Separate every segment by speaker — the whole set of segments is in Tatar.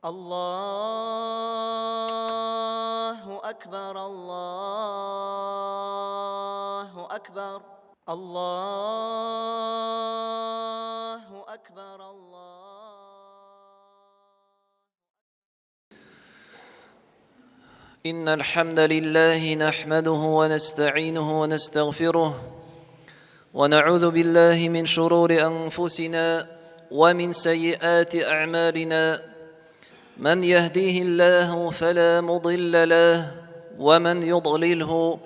Speaker 1: الله أكبر الله أكبر الله أكبر
Speaker 2: إن الحمد لله نحمده ونستعينه ونستغفره ونعوذ بالله من شرور أنفسنا ومن سيئات أعمالنا من يهديه الله فلا مضل له ومن يضلله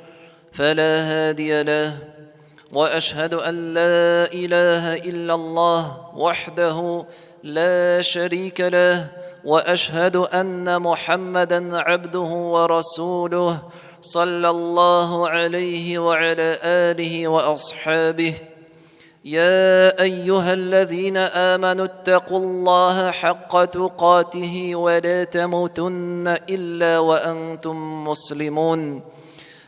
Speaker 2: فلا هادي له وأشهد أن لا إله إلا الله وحده لا شريك له وأشهد أن محمدًا عبده ورسوله صلى الله عليه وعلى آله وأصحابه يا أيها الذين آمنوا اتقوا الله حق تقاته ولا تموتن إلا وأنتم مسلمون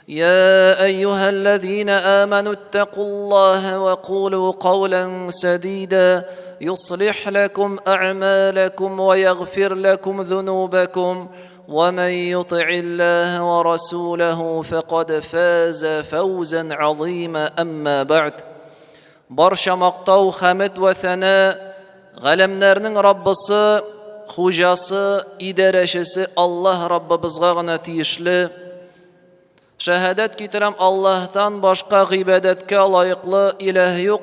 Speaker 2: يا أيها الذين آمنوا اتقوا الله وقولوا قولا سديدا يصلح لكم أعمالكم ويغفر لكم ذنوبكم ومن يطع الله ورسوله فقد فاز فوزا عظيما أما بعد برشا مقطع خمد وثناء غلمنرنن ربصي خوجاسي إدارشسي الله رب بزغغنا تيشلي شهادت كترم الله تان باشقا غيبادتك لايقlı إله yok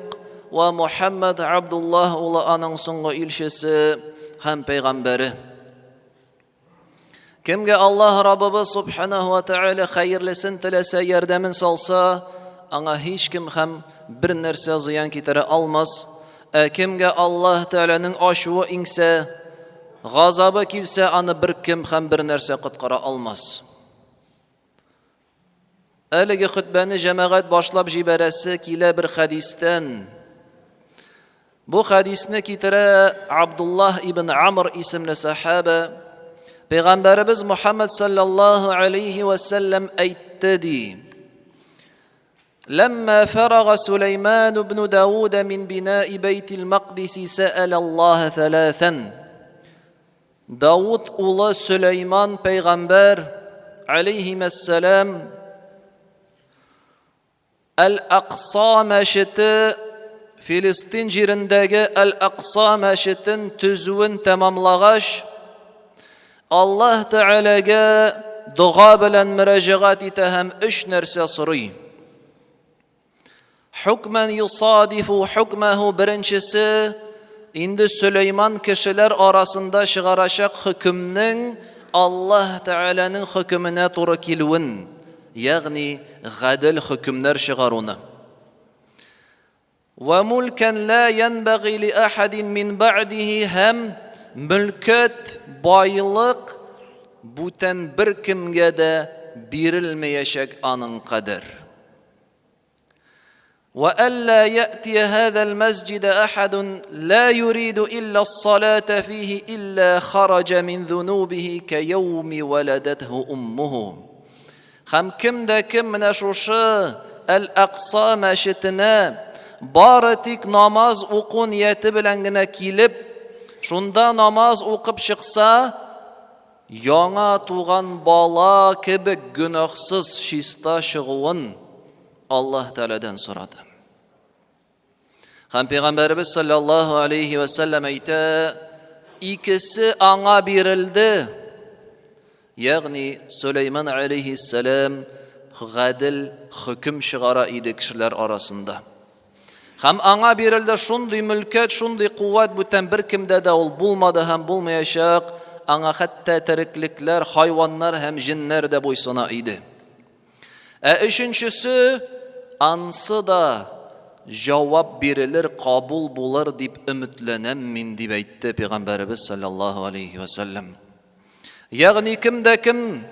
Speaker 2: ve Muhammed Abdullah oğlu anın soңғы ilşisi hem peygamberi. Kimge Allah Rabbimiz Subhanahu ve Teala hayırlısın tilese yardemin salsa, ana hiç kim hem bir nerse ziyan kitire almaz. Kimge Allah Teala'nın aşuvu inse, gazabı kilse anı bir kim hem bir nerse qıtqara almaz. Әлеге хutbani cemaat başlap jiberesi kile bir hadisten. Bu hadisni kitire Abdullah ibn Amr isimli sahabe Peygamberimiz Muhammed sallallahu aleyhi ve sellem aytdi. لما فرغ سليمان بن داود من بناء بيت المقدس سأل الله ثلاثا. Davud oğlu Süleyman peygamber aleyhisselam Al-Aqsa meşiti Filistin jirindagi Al-Aqsa meşitin tüzüvün tamamlagaş Allah Teala'ga dua bilen müracaat ite hem üç nerse soruy. Hukmen yusadifu hukmehu birinchisi indi Süleyman kişiler arasında çıgaraşak hükümnin Allah Teala'nın hükmüne doğru kilwin. Yani gadil hükümler çıgarunu. Ve mulken la yenbaghi li ahadin min ba'dihi hem mülket, baylık buten bir kimge de birilmeyecek anın kader. Ve alla ya'ti hada'l mescide ahadun la yuridu illa as-salata fihi illa kharaca min zunubihi ke yevmi veledethu ummuhu. Hem kimde kim mine şuşu Al-Aqsa meşitine baratik namaz oku niyeti bilengine kilip şunda namaz okup çıksa yana tuğan bala gibi günahsız şista şığıvın Allah Teala'dan soradı. Hem Peygamberimiz sallallahu aleyhi ve sellem ayta ikisi ana birildi. Yani Süleyman aleyhisselam gadil hüküm çıgara idi kişiler arasında. Hem ana birildi şunday mülket, şunday kuvvet buten bir kimde de ol bulmadı hem bulmayacak. Ana hatta teriklikler, hayvanlar hem jinler de boysuna idi. Üçüncüsü ansı da cevap birilir, kabul bular deyip ümitlenem min deyip aytdı Peygamberimiz sallallahu aleyhi ve sellem. Yani kimde kim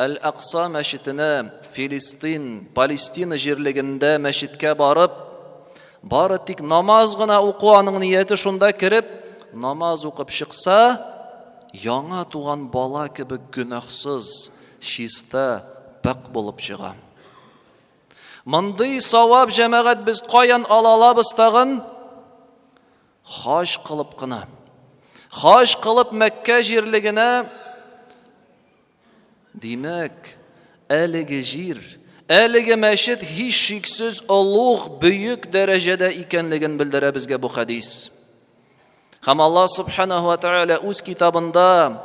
Speaker 2: Al-Aqsa meşitine Filistin, Palestina jirliginde meşitke barıp baratik namaz gına okuanın niyeti şunda kirip namaz okup çıksa yana tuğan bala gibi günahsız şista bak bulup çığa. Mındıy savab cemaat biz qayan alalabız tağın haş kılıp gına Хаж кылып Мәккә җирлегенә, димәк, әлеге җир, әлеге мәчет һич шиксез олуг, бөек дәрәҗәдә икәнлеген белдерә безгә бу хадис. Һәм Аллаһ субханаһу ва тааля үз китабында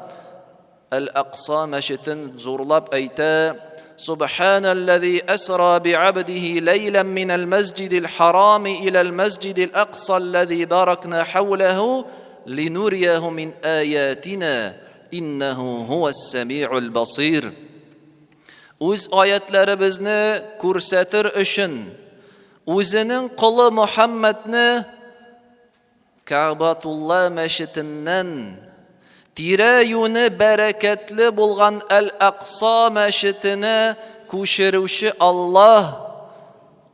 Speaker 2: Ал-Акса мәчетен зурлап әйтә: Субханаллазі әсра би'абдихи лейлан минал масджидил харами илал масджидил акса аллазі баракна хавлаху линурияху мин аятина иннаху хуас сами'ул басир. Үз аятларыбызны күрсәтер өчен үзенең кулы Мухаммадны Кәгъбатулла мәчетеннән тирә-юне бәрәкәтле булган Ал-Акса мәчетенә күчерүче Аллаһ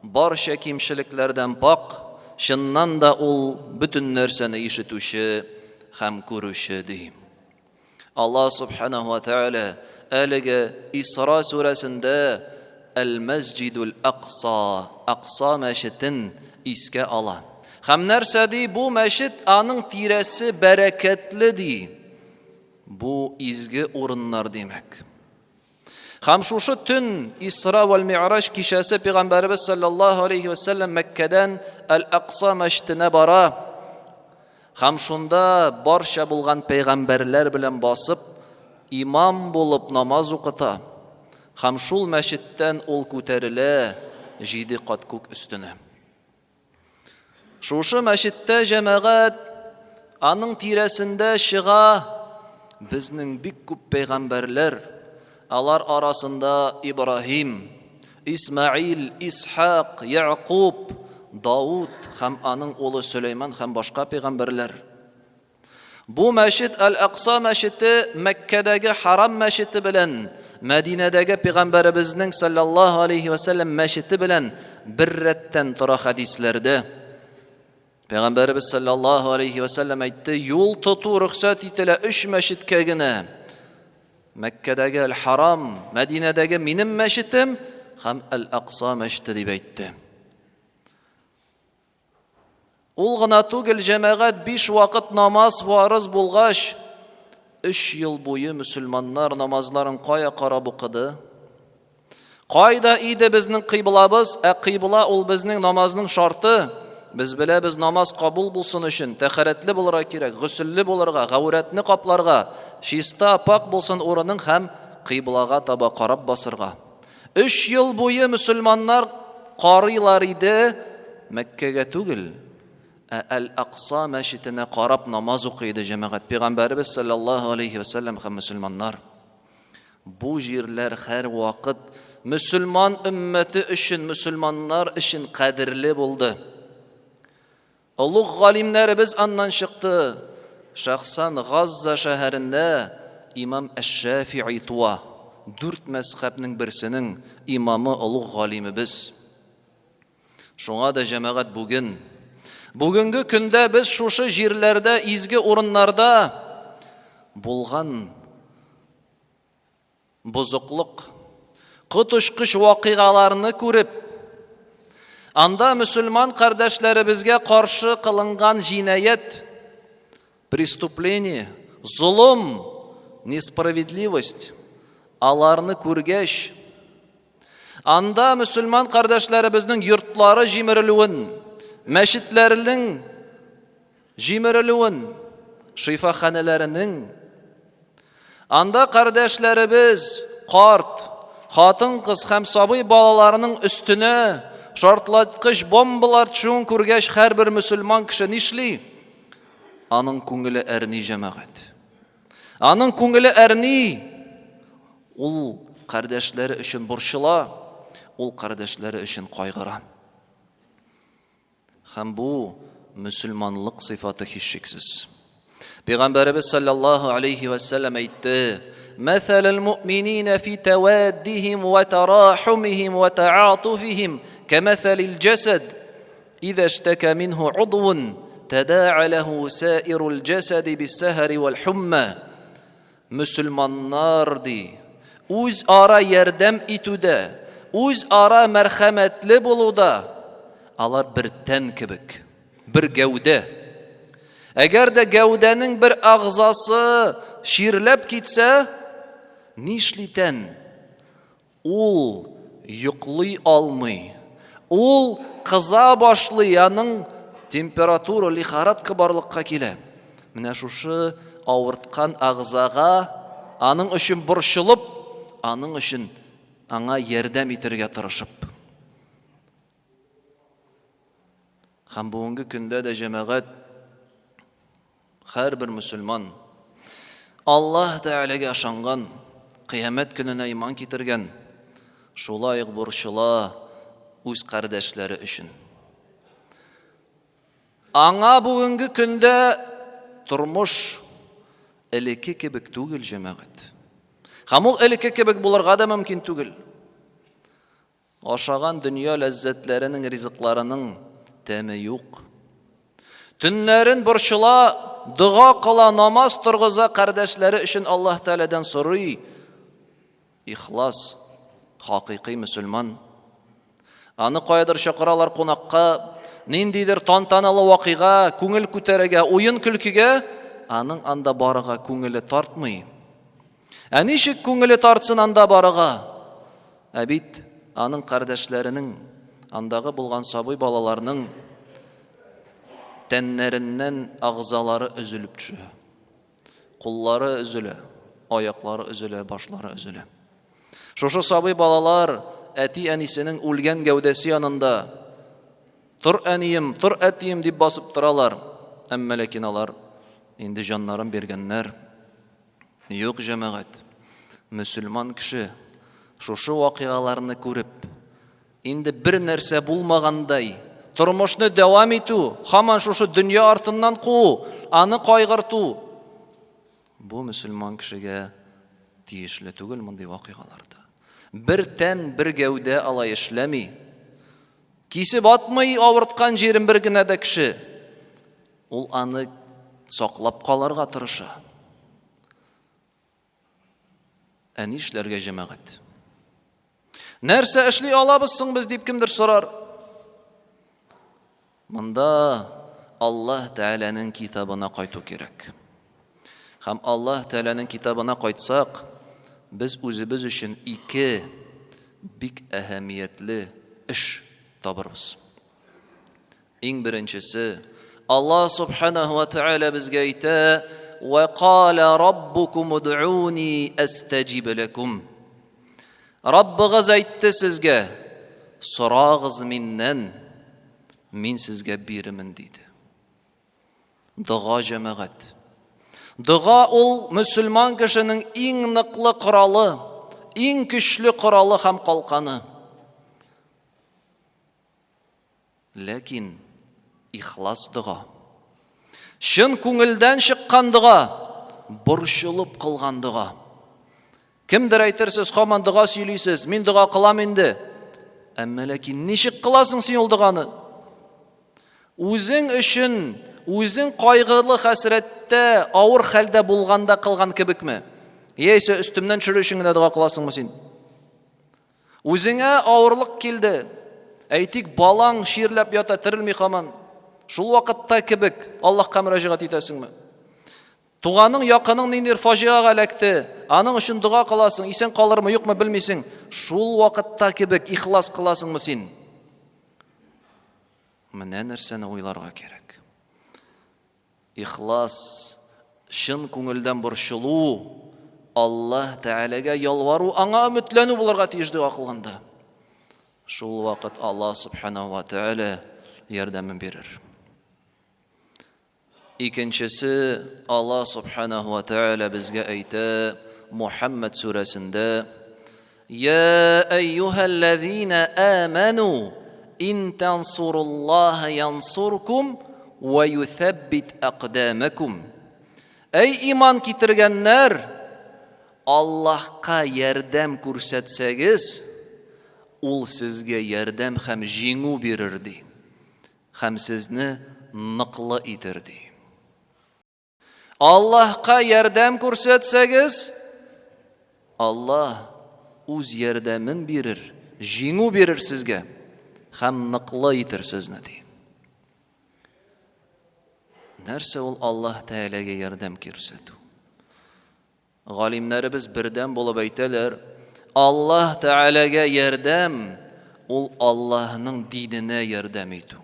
Speaker 2: барча кимчелекләрдән пак, чыннан да ул бөтен нәрсәне ишетүче һәм күрүче ди. Аллаһ субханаһу ва тааля әлеге Исра сүрәсендә Ал-Масҗидул Акса, Акса мәчетен искә ала. Һәм нәрсә ди? Бу мәчет аның тирәсе бәрәкәтле ди. Бу изге урыннар демәк. Һәм шушы төн Исра вәл Ми'раж кичәсе Пәйгамбәрбез саллаллаһу алейхи ва саллям Мәккәдән Ал-Акса мәчетенә бара. Һәм шунда барча булган пәйгамбәрләр белән басып, имам булып намаз укыта. Һәм шул мәчеттән ул күтәрелә 7 кат күк өстенә. Шушы мәчеттә җәмәгать аның тирәсендә чыга. Безнең бик күп пәйгамбәрләр, алар арасында Ибраһим, Исмаил, Исхак, Яъқуб, Дауд һәм аның улы Сөләйман һәм башка пәйгамбәрләр. Бу мәчет Ал-Акса мәчете Мәккәдәге Харам мәчете белән, Мәдинәдәге пәйгамбәребезнең саллаллаһу алейхи ва саллям мәчете белән бер рәттән тора хадисләрдә. Пәйгамбәрбез саллаллаһу алейхи ва саллям әйтте: юл тоту рөхсәт ителә 3 мәчеткә генә. Мәккәдәге Ал-Харам, Мәдинәдәге минем мәчетем һәм Ал-Акса мәчете дип әйтте. Ул гына түгел, җәмәгать 5 вакыт намаз фарыз булгач, 3 ел буе мөселманнар намазларын кая карап укыды? Кайда иде безнең кыйблабыз? Кыйбла ул безнең намазның шарты. Biz bilәбез, намаз кабул булсын өчен тәһарәтле булырга кирәк, гысыллы булырга, гауратны капларга, чиста, пак булсын урының һәм кыйблага таба карап басырга. 3 ел буе мөселманнар карыйлар иде, Мәккәгә түгел, Ал-Акса мәчетенә карап намаз укыйды җәмәгать. Пәйгамбәрбез саллаллаһу алейхи ва саллям һәм мөселманнар. Бу җирләр һәр вакыт мөселман өммәте өчен, мөселманнар өчен кадерле булды. Улуг галимнәребез аннан чыкты. Шәхсан Газза шәһәрендә имам Әш-Шафи'i туа. 4 мәзһәбнең берсенең имамы улуг галимебез. Шуңа да җәмәгать бүгенге көндә без шушы җирләрдә, изге урыннарда булган бузыклык, кытышкыч вакыйгаларны күреп, анда мөселман кардәшләребезгә каршы кылынган җинаят, преступление, зулым, несправедливость, аларны күргәч, анда мөселман кардәшләребезнең йортлары җимерелүен, мәчетләренең җимерелүен, шифаханәләренең, анда кардәшләребез карт, хатын-кыз һәм сабый балаларының өстенә шартлаткыч бомбалар төшүен күргәч, һәрбер мөселман кеше нишли? Аның күңеле әрни җәмәгать. Аның күңеле әрни. Ул кардәшләре өчен борчыла, ул кардәшләре өчен кайгыра. Һәм бу мөселманлык сыйфаты һичшиксез. Пәйгамбәрбез саллаллаһу алейхи ва саллям әйтте: مثل المؤمنين في توادهم وتراحمهم وتعاطفهم كمثل الجسد إذا اشتكى منه عضو تداعى له سائر الجسد بالسهر والحمى. Müslümanlar di, uz ara yardım ituda, uz ara merhametli buluda, alar bir ten kibik, bir gövde. Әгәр дә гәүдәнең бер агъзасы ширләп китсә, нишлитән? Ул йоклый алмый. Ул кыза башлый, аның температура, лихорадка барлыкка килә. Менә шушы авырткан агъзага аның өчен борчылып, аның өчен аңа ярдәм итәргә тырышып. Һәм бүгенге көндә дә җәмәгать, һәр бер мөселман Аллаһ Тәгаләгә ышанган, кыямәт көненә иман китергән, шулай ук борчыла үз кардәшләре өчен. Аңа бүгенге көндә тормыш элекке кебек түгел, җәмәгать. Һәм ул элекке кебек булырга да мөмкин түгел. Ашаган дөнья ләззәтләренең, ризыкларының тәме юк. Төннәрен борчыла, дуга кыла, намаз торгыза, кардәшләре өчен Аллаһ Тәгаләдән сорый. Ихлас, хакыйкый мөселман. Аны кайдыр чакыралар кунакка, ниндидер тантаналы вакыйга, күңел күтәрергә, уен көлкегә, аның анда барыга күңеле тартмый. Ничек күңеле тартсын анда барыга? Бит аның кардәшләренең, андагы булган сабый балаларның тәннәреннән агъзалары өзелеп төшә. Куллары өзелә, аяклары өзелә, башлары өзелә. Шушы сабый балалар әти-әнисенең үлгән гәүдәсе янында "Тур әнием, тур әтием" дип басып торалар. Әмма ләкин алар инде җаннарын бергәннәр. Юк, җәмәгать. Мөселман кеше шушы вакыйгаларны күреп, инде бер нәрсә булмагандай, тормышны дәвам итү, һаман шушы дөнья артыннан куу, аны кайгырту. Бу мөселман кешегә тиешле түгел мондый вакыйгаларда. Бер тән, бер гәүдә алай эшләми. Кисеп атмый авырткан җирен бер генә дә кеше. Ул аны саклап калырга тырыша. Нишләргә, җәмәгать? Нәрсә эшли алабыз соң без дип кемдер сорар. Монда Аллаһ Тәгаләнең китабына кайту кирәк. Һәм Аллаһ Тәгаләнең китабына кайтсак, без үзебез өчен ике бик әһәмиятле эш табырбыз. Иң беренчесе, Аллаһ Субханаһу ва Тәгалә безгә әйтә: "Ва қала раббукум уд'уни астаҗиб лакум." Раббыгыз әйтте сезгә: "Сорагыз миннән, мин сезгә бирермен" диде. Дуга, җәмәгать. Дуга ул мөселман кешенең иң ныклы коралы, иң көчле коралы һәм калканы. Ләкин ихлас дуга, шын күңелдән чыккан дуга, борчылып кылган дуга. Кемдер әйтерсез, һаман дуга сөйлисез, мин дуга кылам инде. Әмма ләкин ничек кыласың син ул дуганы? Үзең өчен, үзең кайгылы хәсрәттә, авыр хәлдә булганда кылган кебекме? Яисә өстемнән төшерү өчен генә дуга кыласыңмы син? Үзеңә авырлык килде. Әйтик, балаң ширләп ята, терелми һаман. Шул вакытта кебек Аллаһка мөрәҗәгать итәсеңме? Туганың, якының ниндидер фаҗиага эләкте, аның өчен дуга кыласың, исән калырмы, юкмы белмисең. Шул вакытта кебек ихлас кыласыңмы син? Менә нәрсәне уйларга кирәк. Ихлас, шын күңелдән борчылу, Аллаһ Тәгаләгә ялвару, аңа өметләнү булырга тиеш дуга кылганда. Шул вакыт Аллаһ Субханаһу ва Тәгалә ярдәмен бирер. Икенчесе, Аллаһ Субханаһу ва Тәгалә безгә әйтә Мухаммад сүрәсендә: "Я айюхаллазина аману ин тансуруллаха янсуркум ва юсаббит aqdamakum." Эй иман китергәннәр, Аллаһка ярдәм күрсәтсәгез, ул сезгә ярдәм һәм җиңү бирер ди. Һәм сезне ныклы итер ди. Аллаһка ярдәм күрсәтсәгез, Аллаһ үз ярдәмен бирер, җиңү бирер сезгә һәм ныклы итер сезне ди. Нәрсе ул Аллаһ Тәгаләгә ярдәм күрсәтү? Галимнәребез бердән булып әйтәләр, Аллаһ Тәгаләгә ярдәм ул Аллаһның диненә ярдәм итү.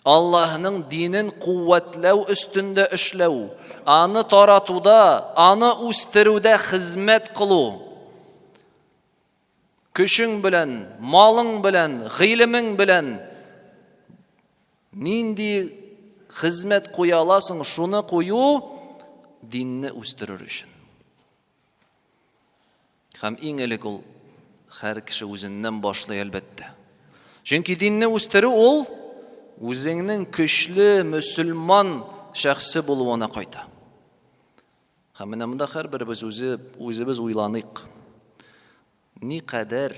Speaker 2: Аллаһның динен куәтләү өстендә эшләү, аны таратуда, аны үстерүдә хезмәт кылу. Көшең белән, малың белән, гыйлемең белән нинди хезмәт куя аласың, шуны кую динне үстерер өчен. Һәм иң элек ул һәр кеше үзеннән башлый әлбәттә. Чөнки динне үстерү ул үзеңнең көчле мөселман шәхсе булуына кайта. Һәм менә монда һәрберебез үзебез уйланыйк. Ни кадәр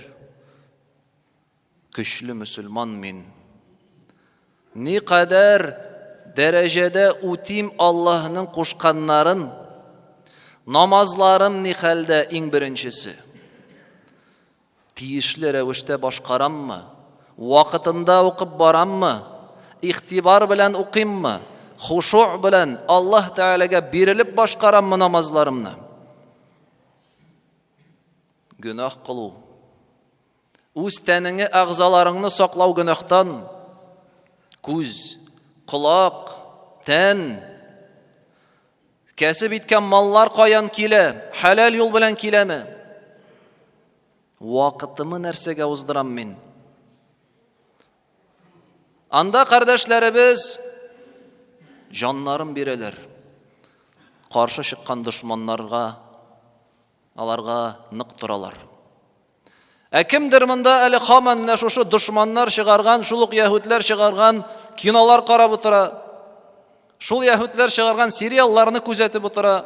Speaker 2: көчле мөселман мин? Ни кадәр дәрәҗәдә үтим Аллаһның кушканнарын? Намазларым ни хәлдә иң беренчесе? Тиешле рәвештә башкараммы? Вакытында укып бараммы? Ихтибар белән укыйммы? Хушуъ белән Аллаһ Тәгаләгә бирелеп башкараммы намазларымны? Гөнаһ кылу. Үз тәнеңне, агъзаларыңны саклау гөнаһтан. Күз, кулак, тән, кәсеп иткән маллар каян килә? Халал юл белән киләме? Вакытымны нәрсәгә уздырам мин? Анда кардәшләребез җаннарын бирәләр. Каршы чыккан дошманнарга, аларга нык торалар. Кемдер монда әле һаман менә шушы дошманнар чыгарган, шул ук яһүдләр чыгарган кинолар карап утыра. Шул яһүдләр чыгарган сериалларны күзәтеп утыра.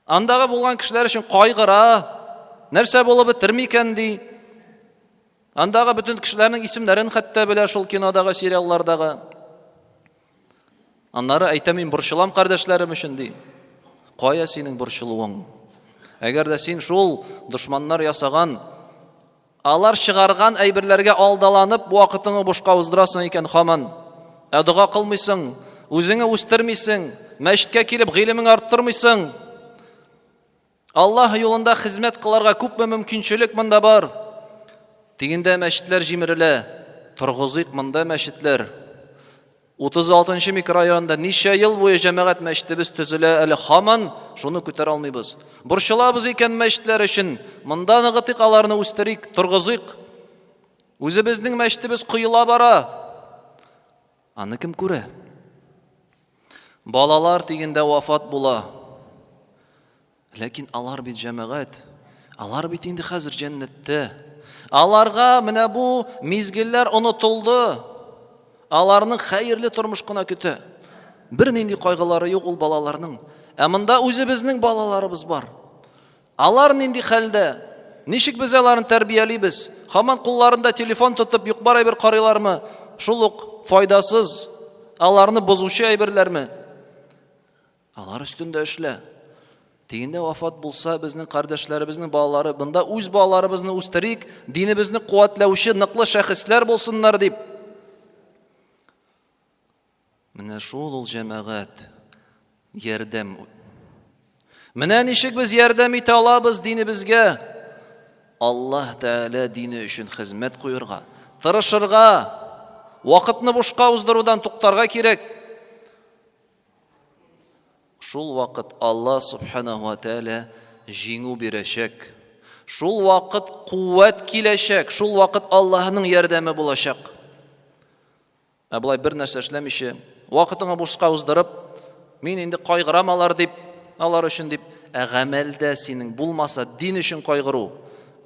Speaker 2: Андагы булган кешеләр өчен кайгыра. Нәрсә булып бетер микән ди? Андагы бүтән кешеләрнең исемнәрен хәтта белә шул кинодагы, сериаллардагы. Аннары әйтәм, борчылам кардәшләрем өчен ди. Кая синең борчылуың? Әгәр дә син шул дошманнар ясаган, алар чыгарган әйберләргә алдаланып вакытыңны бушка уздырасың икән һаман, дуга кылмыйсың, үзеңне үстермисең, мәчеткә килеп гыйлемең арттырмыйсың, Аллаһ юлында хезмәт кыларга күпме мөмкинчелек монда бар. Тигендә мәчетләр җимерелә, торгызыйк монда мәчетләр. 36-нчы микрорайонда ничә ел буе җәмәгать мәчетебез төзелә, әле һаман шуны күтәрә алмыйбыз. Борчылабыз икән мәчетләр өчен, монда ныгытыйк, аларны үстерик, торгызыйк. Үзебезнең мәчетебез кыйыла бара. Аны кем күрә? Балалар тигендә вафат була. Ләкин алар бит җәмәгать, алар бит инде хәзер җәннәттә. Аларга менә бу мизгелләр онытылды. Аларның хәерле тормыш кына көтә. Бер нинди кайгылары юк ул балаларның. Монда үзебезнең балаларыбыз бар. Алар нинди хәлдә? Ничек без аларны тәрбиялибез? Һаман кулларында телефон тотып юк-бар әйбер карыйлармы? Шул ук файдасыз, аларны бозучы әйберләрме? Алар өстендә эшлә. Тигендә вафат булса, безнең кардәшләребезнең балалары, бында үз балаларыбызны үстерик, динебезне куәтләүче ныклы шәхесләр булсыннар дип. Менә шул ул җәмәгать ярдәм. Менә ничек без ярдәм итә алабыз динебезгә? Аллаһ Тәгалә дине өчен хезмәт куярга, тырышырга, вакытны бушка уздырудан туктарга кирәк. Шул вакыт Аллаһ Субханаһу ва Тәгалә җиңү бирәчәк. Шул вакыт куәт киләчәк. Шул вакыт Аллаһның ярдәме булачак. Булай бер нәрсә эшләмичә, вакытыңны бушка уздырып, мин инде кайгырам алар дип, алар өчен дип, гамәлдә синең булмаса дин өчен кайгыру,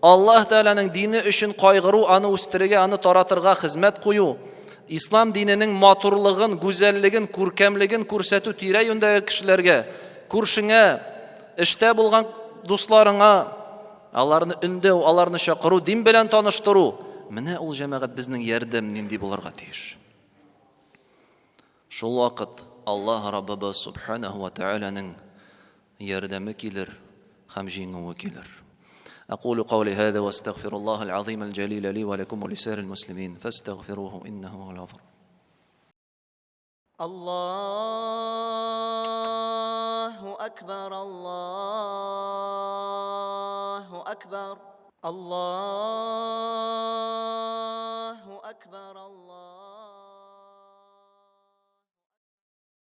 Speaker 2: Аллаһ Тәгаләнең дине өчен кайгыру, аны үстерергә, аны таратырга хезмәт кую, ислам диненең матурлыгын, гүзәллеген, күркәмлеген күрсәтү тирә-юньдәге кешеләргә, күршеңә, эштә булган дусларыңа, аларны өндәү, аларны чакыру, дин белән таныштыру. Менә ул җәмәгать безнең ярдәм нинди булырга тиеш. Шул вакыт Аллаһ Раббыбыз Субханаһу ва Тәгаләнең ярдәме килер һәм җиңүе килер. أقول قولي هذا واستغفر الله العظيم الجليل لي ولكم ولسائر المسلمين فاستغفروه إنه هو الغفور
Speaker 1: الله أكبر الله أكبر الله